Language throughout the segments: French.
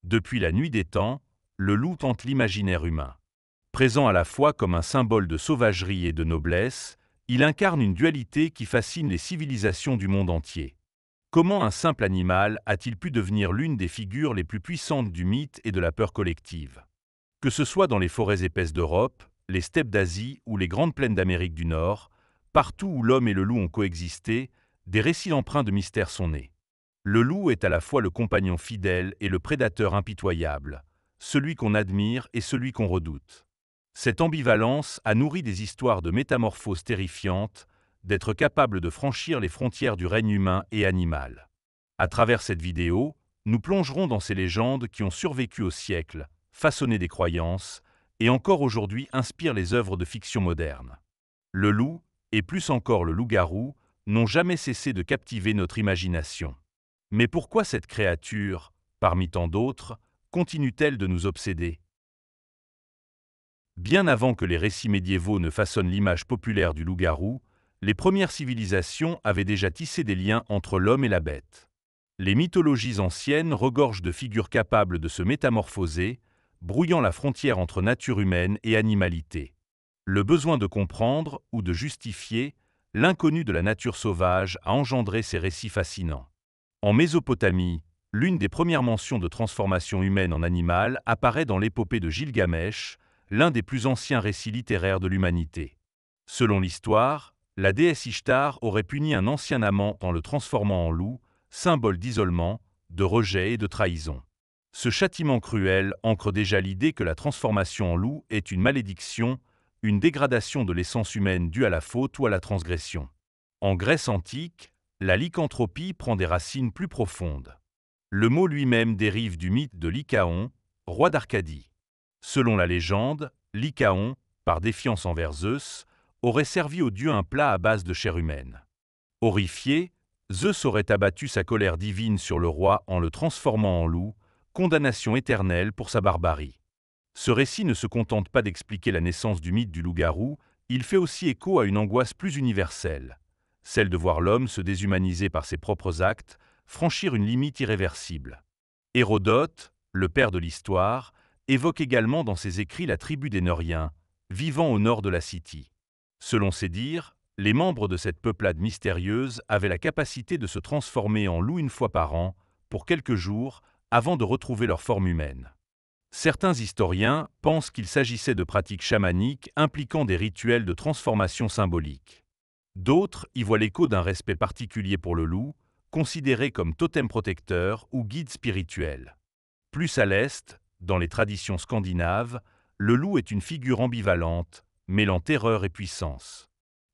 Depuis la nuit des temps, le loup hante l'imaginaire humain. Présent à la fois comme un symbole de sauvagerie et de noblesse, il incarne une dualité qui fascine les civilisations du monde entier. Comment un simple animal a-t-il pu devenir l'une des figures les plus puissantes du mythe et de la peur collective? Que ce soit dans les forêts épaisses d'Europe, les steppes d'Asie ou les grandes plaines d'Amérique du Nord, partout où l'homme et le loup ont coexisté, des récits empreints de mystère sont nés. Le loup est à la fois le compagnon fidèle et le prédateur impitoyable, celui qu'on admire et celui qu'on redoute. Cette ambivalence a nourri des histoires de métamorphoses terrifiantes, d'être capable de franchir les frontières du règne humain et animal. À travers cette vidéo, nous plongerons dans ces légendes qui ont survécu au siècle, façonné des croyances, et encore aujourd'hui inspirent les œuvres de fiction moderne. Le loup, et plus encore le loup-garou, n'ont jamais cessé de captiver notre imagination. Mais pourquoi cette créature, parmi tant d'autres, continue-t-elle de nous obséder? Bien avant que les récits médiévaux ne façonnent l'image populaire du loup-garou, les premières civilisations avaient déjà tissé des liens entre l'homme et la bête. Les mythologies anciennes regorgent de figures capables de se métamorphoser, brouillant la frontière entre nature humaine et animalité. Le besoin de comprendre ou de justifier l'inconnu de la nature sauvage a engendré ces récits fascinants. En Mésopotamie, l'une des premières mentions de transformation humaine en animal apparaît dans l'épopée de Gilgamesh, l'un des plus anciens récits littéraires de l'humanité. Selon l'histoire, la déesse Ishtar aurait puni un ancien amant en le transformant en loup, symbole d'isolement, de rejet et de trahison. Ce châtiment cruel ancre déjà l'idée que la transformation en loup est une malédiction, une dégradation de l'essence humaine due à la faute ou à la transgression. En Grèce antique, la lycanthropie prend des racines plus profondes. Le mot lui-même dérive du mythe de Lycaon, roi d'Arcadie. Selon la légende, Lycaon, par défiance envers Zeus, aurait servi au dieu un plat à base de chair humaine. Horrifié, Zeus aurait abattu sa colère divine sur le roi en le transformant en loup, condamnation éternelle pour sa barbarie. Ce récit ne se contente pas d'expliquer la naissance du mythe du loup-garou, il fait aussi écho à une angoisse plus universelle, celle de voir l'homme se déshumaniser par ses propres actes, franchir une limite irréversible. Hérodote, le père de l'histoire, évoque également dans ses écrits la tribu des Neuriens, vivant au nord de la Scythie. Selon ses dires, les membres de cette peuplade mystérieuse avaient la capacité de se transformer en loup une fois par an, pour quelques jours, avant de retrouver leur forme humaine. Certains historiens pensent qu'il s'agissait de pratiques chamaniques impliquant des rituels de transformation symbolique. D'autres y voient l'écho d'un respect particulier pour le loup, considéré comme totem protecteur ou guide spirituel. Plus à l'est, dans les traditions scandinaves, le loup est une figure ambivalente, mêlant terreur et puissance.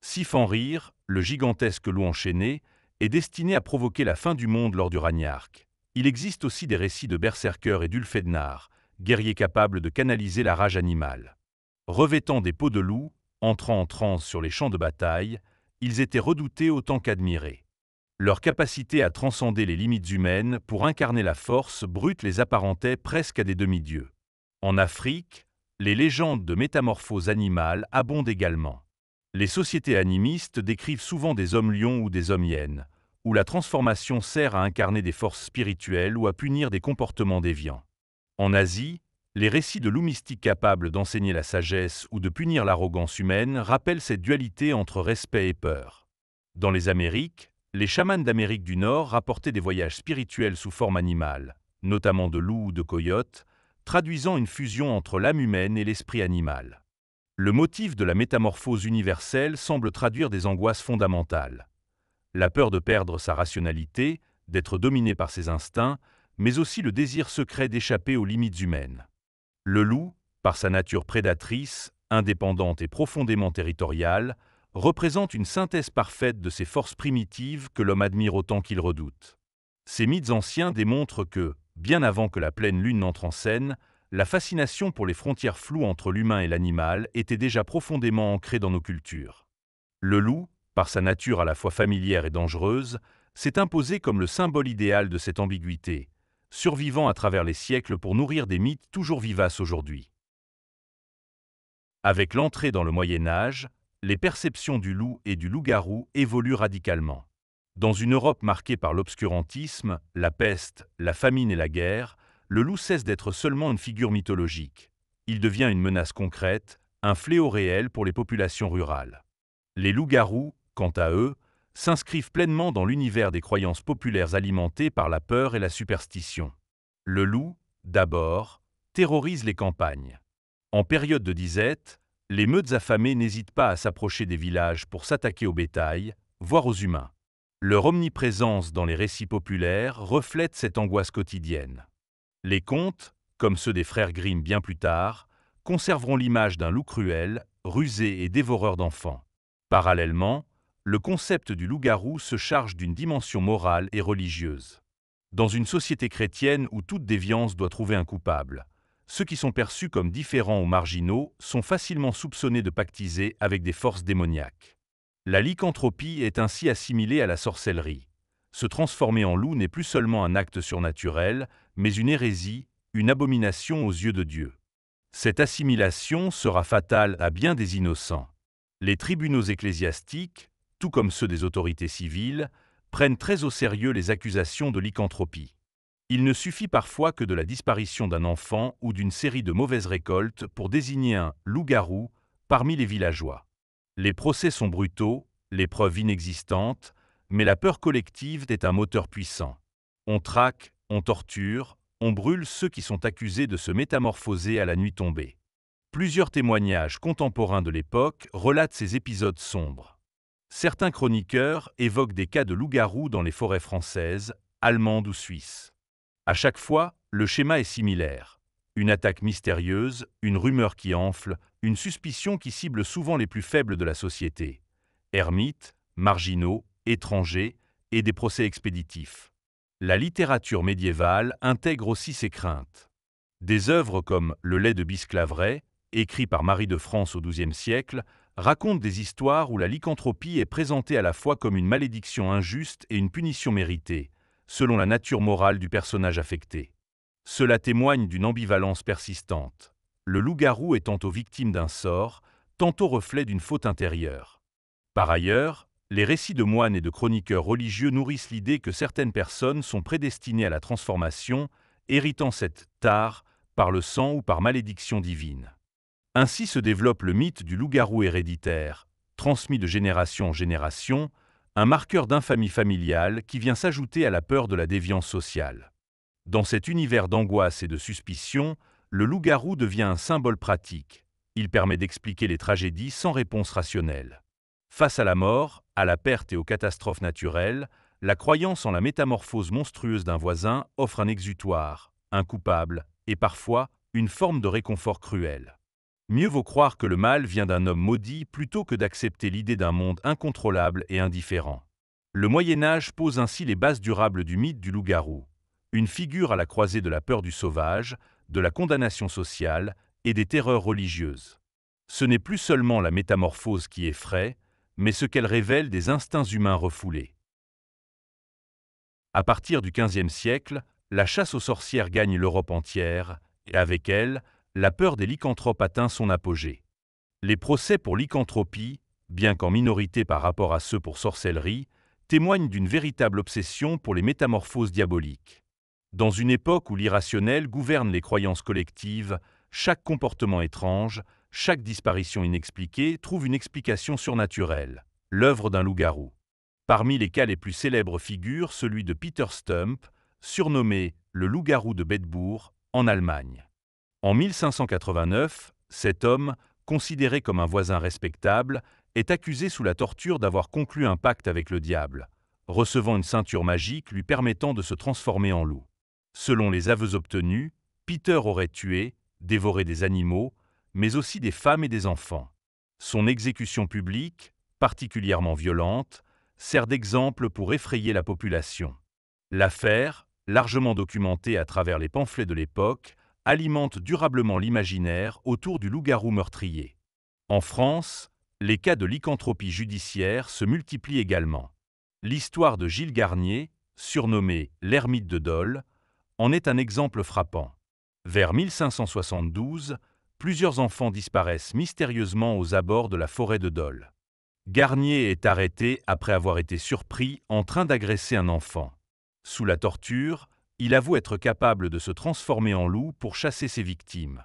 Sifenrir, le gigantesque loup enchaîné, est destiné à provoquer la fin du monde lors du Ragnark. Il existe aussi des récits de berserkers et d'Ulfednar, guerriers capables de canaliser la rage animale. Revêtant des peaux de loup, entrant en transe sur les champs de bataille, ils étaient redoutés autant qu'admirés. Leur capacité à transcender les limites humaines pour incarner la force brute les apparentait presque à des demi-dieux. En Afrique, les légendes de métamorphoses animales abondent également. Les sociétés animistes décrivent souvent des hommes-lions ou des hommes-hyènes, où la transformation sert à incarner des forces spirituelles ou à punir des comportements déviants. En Asie, les récits de loups mystiques capables d'enseigner la sagesse ou de punir l'arrogance humaine rappellent cette dualité entre respect et peur. Dans les Amériques, les chamans d'Amérique du Nord rapportaient des voyages spirituels sous forme animale, notamment de loups ou de coyotes, traduisant une fusion entre l'âme humaine et l'esprit animal. Le motif de la métamorphose universelle semble traduire des angoisses fondamentales. La peur de perdre sa rationalité, d'être dominé par ses instincts, mais aussi le désir secret d'échapper aux limites humaines. Le loup, par sa nature prédatrice, indépendante et profondément territoriale, représente une synthèse parfaite de ces forces primitives que l'homme admire autant qu'il redoute. Ces mythes anciens démontrent que, bien avant que la pleine lune n'entre en scène, la fascination pour les frontières floues entre l'humain et l'animal était déjà profondément ancrée dans nos cultures. Le loup, par sa nature à la fois familière et dangereuse, s'est imposé comme le symbole idéal de cette ambiguïté, survivant à travers les siècles pour nourrir des mythes toujours vivaces aujourd'hui. Avec l'entrée dans le Moyen Âge, les perceptions du loup et du loup-garou évoluent radicalement. Dans une Europe marquée par l'obscurantisme, la peste, la famine et la guerre, le loup cesse d'être seulement une figure mythologique. Il devient une menace concrète, un fléau réel pour les populations rurales. Les loups-garous, quant à eux, s'inscrivent pleinement dans l'univers des croyances populaires alimentées par la peur et la superstition. Le loup, d'abord, terrorise les campagnes. En période de disette, les meutes affamées n'hésitent pas à s'approcher des villages pour s'attaquer au bétail, voire aux humains. Leur omniprésence dans les récits populaires reflète cette angoisse quotidienne. Les contes, comme ceux des frères Grimm bien plus tard, conserveront l'image d'un loup cruel, rusé et dévoreur d'enfants. Parallèlement, le concept du loup-garou se charge d'une dimension morale et religieuse. Dans une société chrétienne où toute déviance doit trouver un coupable, ceux qui sont perçus comme différents ou marginaux sont facilement soupçonnés de pactiser avec des forces démoniaques. La lycanthropie est ainsi assimilée à la sorcellerie. Se transformer en loup n'est plus seulement un acte surnaturel, mais une hérésie, une abomination aux yeux de Dieu. Cette assimilation sera fatale à bien des innocents. Les tribunaux ecclésiastiques, tout comme ceux des autorités civiles, prennent très au sérieux les accusations de lycanthropie. Il ne suffit parfois que de la disparition d'un enfant ou d'une série de mauvaises récoltes pour désigner un loup-garou parmi les villageois. Les procès sont brutaux, les preuves inexistantes, mais la peur collective est un moteur puissant. On traque, on torture, on brûle ceux qui sont accusés de se métamorphoser à la nuit tombée. Plusieurs témoignages contemporains de l'époque relatent ces épisodes sombres. Certains chroniqueurs évoquent des cas de loups-garous dans les forêts françaises, allemandes ou suisses. À chaque fois, le schéma est similaire. Une attaque mystérieuse, une rumeur qui enfle, une suspicion qui cible souvent les plus faibles de la société. Ermites, marginaux, étrangers et des procès expéditifs. La littérature médiévale intègre aussi ces craintes. Des œuvres comme Le lait de Bisclaveret, écrit par Marie de France au XIIe siècle, racontent des histoires où la lycanthropie est présentée à la fois comme une malédiction injuste et une punition méritée, selon la nature morale du personnage affecté. Cela témoigne d'une ambivalence persistante, le loup-garou est tantôt victime d'un sort, tantôt reflet d'une faute intérieure. Par ailleurs, les récits de moines et de chroniqueurs religieux nourrissent l'idée que certaines personnes sont prédestinées à la transformation, héritant cette tare par le sang ou par malédiction divine. Ainsi se développe le mythe du loup-garou héréditaire, transmis de génération en génération, un marqueur d'infamie familiale qui vient s'ajouter à la peur de la déviance sociale. Dans cet univers d'angoisse et de suspicion, le loup-garou devient un symbole pratique. Il permet d'expliquer les tragédies sans réponse rationnelle. Face à la mort, à la perte et aux catastrophes naturelles, la croyance en la métamorphose monstrueuse d'un voisin offre un exutoire, un coupable, et parfois une forme de réconfort cruel. Mieux vaut croire que le mal vient d'un homme maudit plutôt que d'accepter l'idée d'un monde incontrôlable et indifférent. Le Moyen-Âge pose ainsi les bases durables du mythe du loup-garou, une figure à la croisée de la peur du sauvage, de la condamnation sociale et des terreurs religieuses. Ce n'est plus seulement la métamorphose qui effraie, mais ce qu'elle révèle des instincts humains refoulés. À partir du XVe siècle, la chasse aux sorcières gagne l'Europe entière, et avec elle, la peur des lycanthropes atteint son apogée. Les procès pour lycanthropie, bien qu'en minorité par rapport à ceux pour sorcellerie, témoignent d'une véritable obsession pour les métamorphoses diaboliques. Dans une époque où l'irrationnel gouverne les croyances collectives, chaque comportement étrange, chaque disparition inexpliquée trouve une explication surnaturelle, l'œuvre d'un loup-garou. Parmi les cas les plus célèbres figure celui de Peter Stump, surnommé le loup-garou de Bedbourg, en Allemagne. En 1589, cet homme, considéré comme un voisin respectable, est accusé sous la torture d'avoir conclu un pacte avec le diable, recevant une ceinture magique lui permettant de se transformer en loup. Selon les aveux obtenus, Peter aurait tué, dévoré des animaux, mais aussi des femmes et des enfants. Son exécution publique, particulièrement violente, sert d'exemple pour effrayer la population. L'affaire, largement documentée à travers les pamphlets de l'époque, alimente durablement l'imaginaire autour du loup-garou meurtrier. En France, les cas de lycanthropie judiciaire se multiplient également. L'histoire de Gilles Garnier, surnommé l'ermite de Dole, en est un exemple frappant. Vers 1572, plusieurs enfants disparaissent mystérieusement aux abords de la forêt de Dole. Garnier est arrêté après avoir été surpris en train d'agresser un enfant. Sous la torture, Il avoue être capable de se transformer en loup pour chasser ses victimes.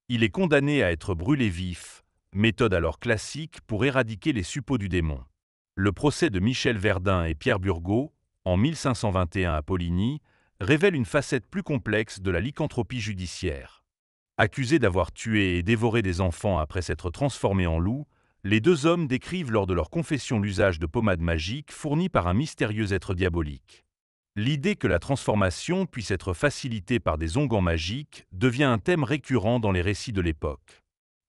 Il est condamné à être brûlé vif, méthode alors classique pour éradiquer les suppôts du démon. Le procès de Michel Verdun et Pierre Burgot, en 1521 à Poligny, révèle une facette plus complexe de la lycanthropie judiciaire. Accusés d'avoir tué et dévoré des enfants après s'être transformés en loups, les deux hommes décrivent lors de leur confession l'usage de pommades magiques fournies par un mystérieux être diabolique. L'idée que la transformation puisse être facilitée par des onguents magiques devient un thème récurrent dans les récits de l'époque.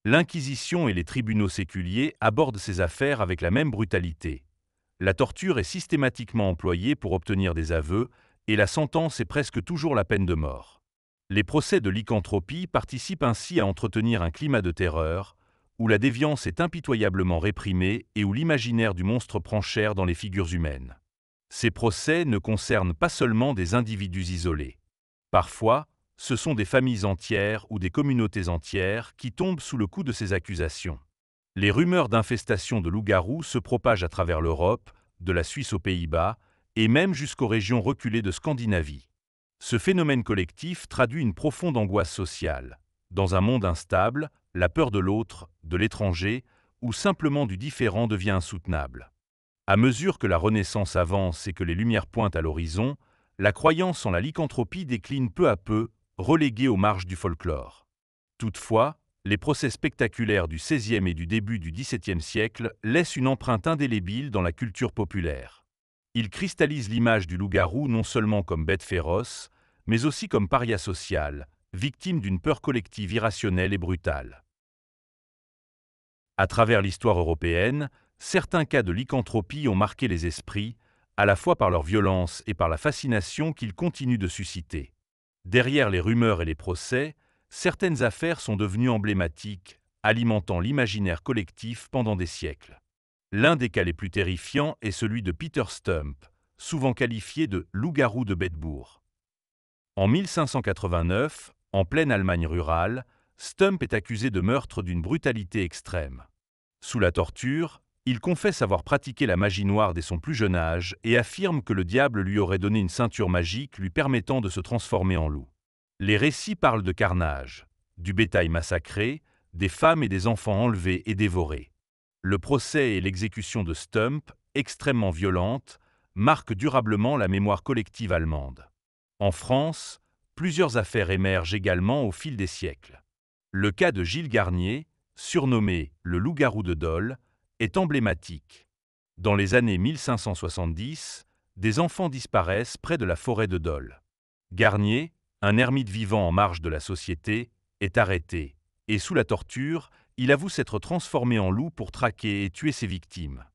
L'Inquisition et les tribunaux séculiers abordent ces affaires avec la même brutalité. La torture est systématiquement employée pour obtenir des aveux, et la sentence est presque toujours la peine de mort. Les procès de lycanthropie participent ainsi à entretenir un climat de terreur, où la déviance est impitoyablement réprimée et où l'imaginaire du monstre prend chair dans les figures humaines. Ces procès ne concernent pas seulement des individus isolés. Parfois, ce sont des familles entières ou des communautés entières qui tombent sous le coup de ces accusations. Les rumeurs d'infestation de loups-garous se propagent à travers l'Europe, de la Suisse aux Pays-Bas, et même jusqu'aux régions reculées de Scandinavie. Ce phénomène collectif traduit une profonde angoisse sociale. Dans un monde instable, la peur de l'autre, de l'étranger, ou simplement du différent devient insoutenable. À mesure que la Renaissance avance et que les lumières pointent à l'horizon, la croyance en la lycanthropie décline peu à peu, reléguée aux marges du folklore. Toutefois, les procès spectaculaires du XVIe et du début du XVIIe siècle laissent une empreinte indélébile dans la culture populaire. Ils cristallisent l'image du loup-garou non seulement comme bête féroce, mais aussi comme paria social, victime d'une peur collective irrationnelle et brutale. À travers l'histoire européenne, certains cas de lycanthropie ont marqué les esprits, à la fois par leur violence et par la fascination qu'ils continuent de susciter. Derrière les rumeurs et les procès, certaines affaires sont devenues emblématiques, alimentant l'imaginaire collectif pendant des siècles. L'un des cas les plus terrifiants est celui de Peter Stump, souvent qualifié de loup-garou de Bedbourg. En 1589, en pleine Allemagne rurale, Stump est accusé de meurtre d'une brutalité extrême. Sous la torture, il confesse avoir pratiqué la magie noire dès son plus jeune âge et affirme que le diable lui aurait donné une ceinture magique lui permettant de se transformer en loup. Les récits parlent de carnage, du bétail massacré, des femmes et des enfants enlevés et dévorés. Le procès et l'exécution de Stump, extrêmement violente, marquent durablement la mémoire collective allemande. En France, plusieurs affaires émergent également au fil des siècles. Le cas de Gilles Garnier, surnommé le loup-garou de Dole, est emblématique. Dans les années 1570, des enfants disparaissent près de la forêt de Dole. Garnier, un ermite vivant en marge de la société, est arrêté, et sous la torture, il avoue s'être transformé en loup pour traquer et tuer ses victimes.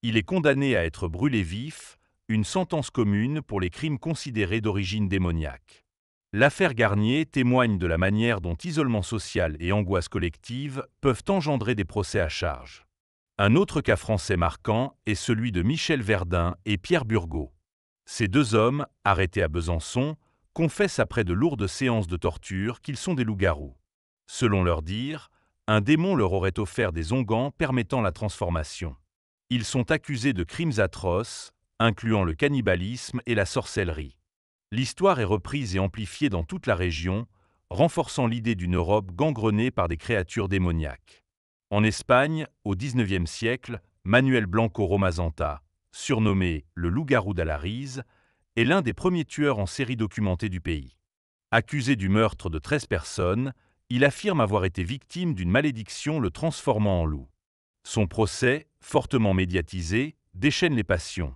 Il est condamné à être brûlé vif, une sentence commune pour les crimes considérés d'origine démoniaque. L'affaire Garnier témoigne de la manière dont isolement social et angoisse collective peuvent engendrer des procès à charge. Un autre cas français marquant est celui de Michel Verdun et Pierre Burgot. Ces deux hommes, arrêtés à Besançon, confessent après de lourdes séances de torture qu'ils sont des loups-garous. Selon leur dire, un démon leur aurait offert des onguents permettant la transformation. Ils sont accusés de crimes atroces, incluant le cannibalisme et la sorcellerie. L'histoire est reprise et amplifiée dans toute la région, renforçant l'idée d'une Europe gangrenée par des créatures démoniaques. En Espagne, au XIXe siècle, Manuel Blanco Romazanta, surnommé le loup-garou d'Alarize, est l'un des premiers tueurs en série documentés du pays. Accusé du meurtre de 13 personnes, il affirme avoir été victime d'une malédiction le transformant en loup. Son procès, fortement médiatisé, déchaîne les passions.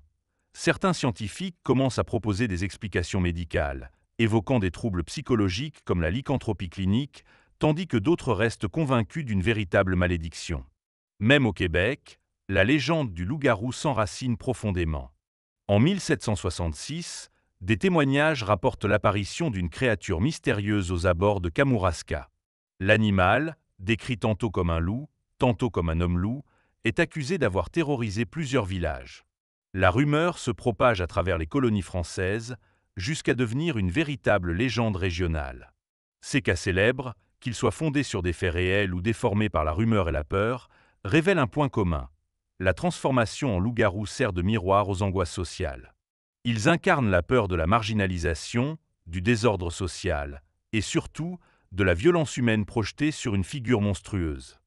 Certains scientifiques commencent à proposer des explications médicales, évoquant des troubles psychologiques comme la lycanthropie clinique, tandis que d'autres restent convaincus d'une véritable malédiction. Même au Québec, la légende du loup-garou s'enracine profondément. En 1766, des témoignages rapportent l'apparition d'une créature mystérieuse aux abords de Kamouraska. L'animal, décrit tantôt comme un loup, tantôt comme un homme-loup, est accusé d'avoir terrorisé plusieurs villages. La rumeur se propage à travers les colonies françaises, jusqu'à devenir une véritable légende régionale. Ces cas célèbres, qu'ils soient fondés sur des faits réels ou déformés par la rumeur et la peur, révèlent un point commun. La transformation en loup-garou sert de miroir aux angoisses sociales. Ils incarnent la peur de la marginalisation, du désordre social, et surtout, de la violence humaine projetée sur une figure monstrueuse.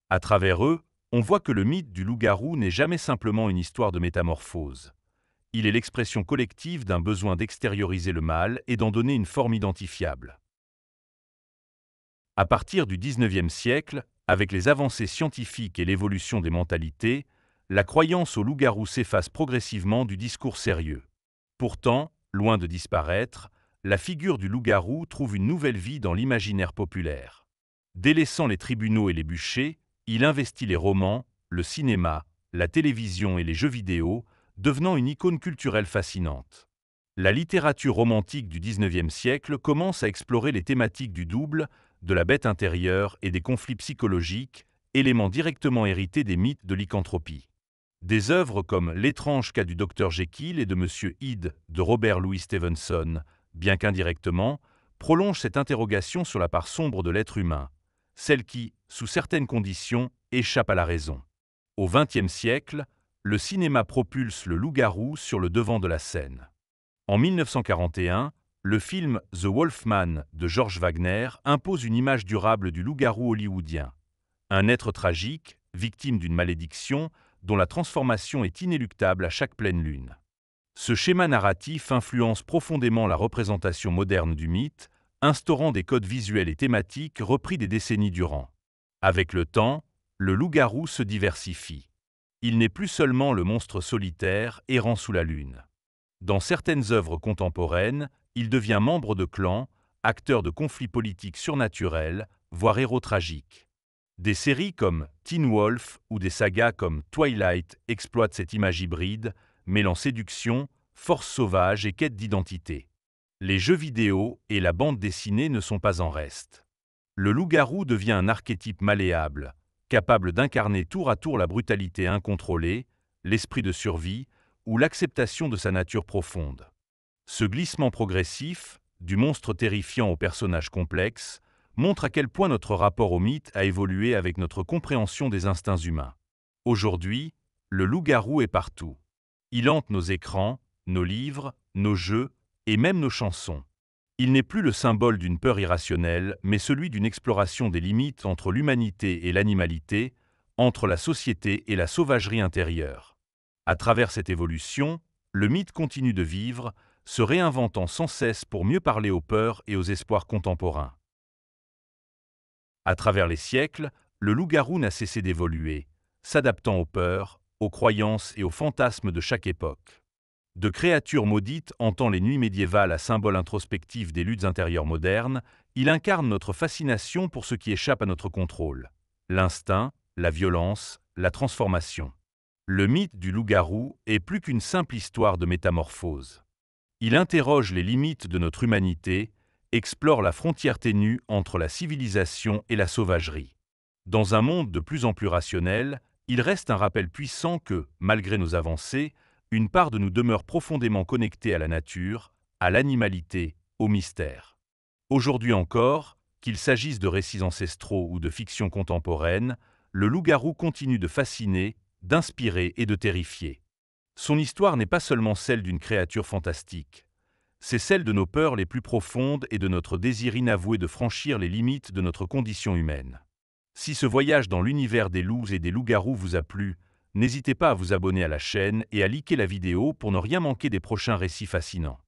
À travers eux, on voit que le mythe du loup-garou n'est jamais simplement une histoire de métamorphose. Il est l'expression collective d'un besoin d'extérioriser le mal et d'en donner une forme identifiable. À partir du XIXe siècle, avec les avancées scientifiques et l'évolution des mentalités, la croyance au loup-garou s'efface progressivement du discours sérieux. Pourtant, loin de disparaître, la figure du loup-garou trouve une nouvelle vie dans l'imaginaire populaire. Délaissant les tribunaux et les bûchers, il investit les romans, le cinéma, la télévision et les jeux vidéo, devenant une icône culturelle fascinante. La littérature romantique du XIXe siècle commence à explorer les thématiques du double, de la bête intérieure et des conflits psychologiques, éléments directement hérités des mythes de lycanthropie. Des œuvres comme L'étrange cas du Dr Jekyll et de Monsieur Hyde de Robert Louis Stevenson, bien qu'indirectement, prolongent cette interrogation sur la part sombre de l'être humain, celle qui, sous certaines conditions, échappe à la raison. Au XXe siècle, le cinéma propulse le loup-garou sur le devant de la scène. En 1941, le film The Wolfman de George Wagner impose une image durable du loup-garou hollywoodien. Un être tragique, victime d'une malédiction, dont la transformation est inéluctable à chaque pleine lune. Ce schéma narratif influence profondément la représentation moderne du mythe, instaurant des codes visuels et thématiques repris des décennies durant. Avec le temps, le loup-garou se diversifie. Il n'est plus seulement le monstre solitaire errant sous la lune. Dans certaines œuvres contemporaines, il devient membre de clans, acteur de conflits politiques surnaturels, voire héros tragiques. Des séries comme Teen Wolf ou des sagas comme Twilight exploitent cette image hybride, mêlant séduction, force sauvage et quête d'identité. Les jeux vidéo et la bande dessinée ne sont pas en reste. Le loup-garou devient un archétype malléable, capable d'incarner tour à tour la brutalité incontrôlée, l'esprit de survie ou l'acceptation de sa nature profonde. Ce glissement progressif, du monstre terrifiant au personnage complexe, montre à quel point notre rapport au mythe a évolué avec notre compréhension des instincts humains. Aujourd'hui, le loup-garou est partout. Il hante nos écrans, nos livres, nos jeux et même nos chansons. Il n'est plus le symbole d'une peur irrationnelle, mais celui d'une exploration des limites entre l'humanité et l'animalité, entre la société et la sauvagerie intérieure. À travers cette évolution, le mythe continue de vivre, se réinventant sans cesse pour mieux parler aux peurs et aux espoirs contemporains. À travers les siècles, le loup-garou n'a cessé d'évoluer, s'adaptant aux peurs, aux croyances et aux fantasmes de chaque époque. De créature maudite hantant les nuits médiévales à symbole introspectif des luttes intérieures modernes, il incarne notre fascination pour ce qui échappe à notre contrôle. L'instinct, la violence, la transformation. Le mythe du loup-garou est plus qu'une simple histoire de métamorphose. Il interroge les limites de notre humanité, explore la frontière ténue entre la civilisation et la sauvagerie. Dans un monde de plus en plus rationnel, il reste un rappel puissant que, malgré nos avancées, une part de nous demeure profondément connectée à la nature, à l'animalité, au mystère. Aujourd'hui encore, qu'il s'agisse de récits ancestraux ou de fiction contemporaine, le loup-garou continue de fasciner, d'inspirer et de terrifier. Son histoire n'est pas seulement celle d'une créature fantastique. C'est celle de nos peurs les plus profondes et de notre désir inavoué de franchir les limites de notre condition humaine. Si ce voyage dans l'univers des loups et des loups-garous vous a plu, n'hésitez pas à vous abonner à la chaîne et à liker la vidéo pour ne rien manquer des prochains récits fascinants.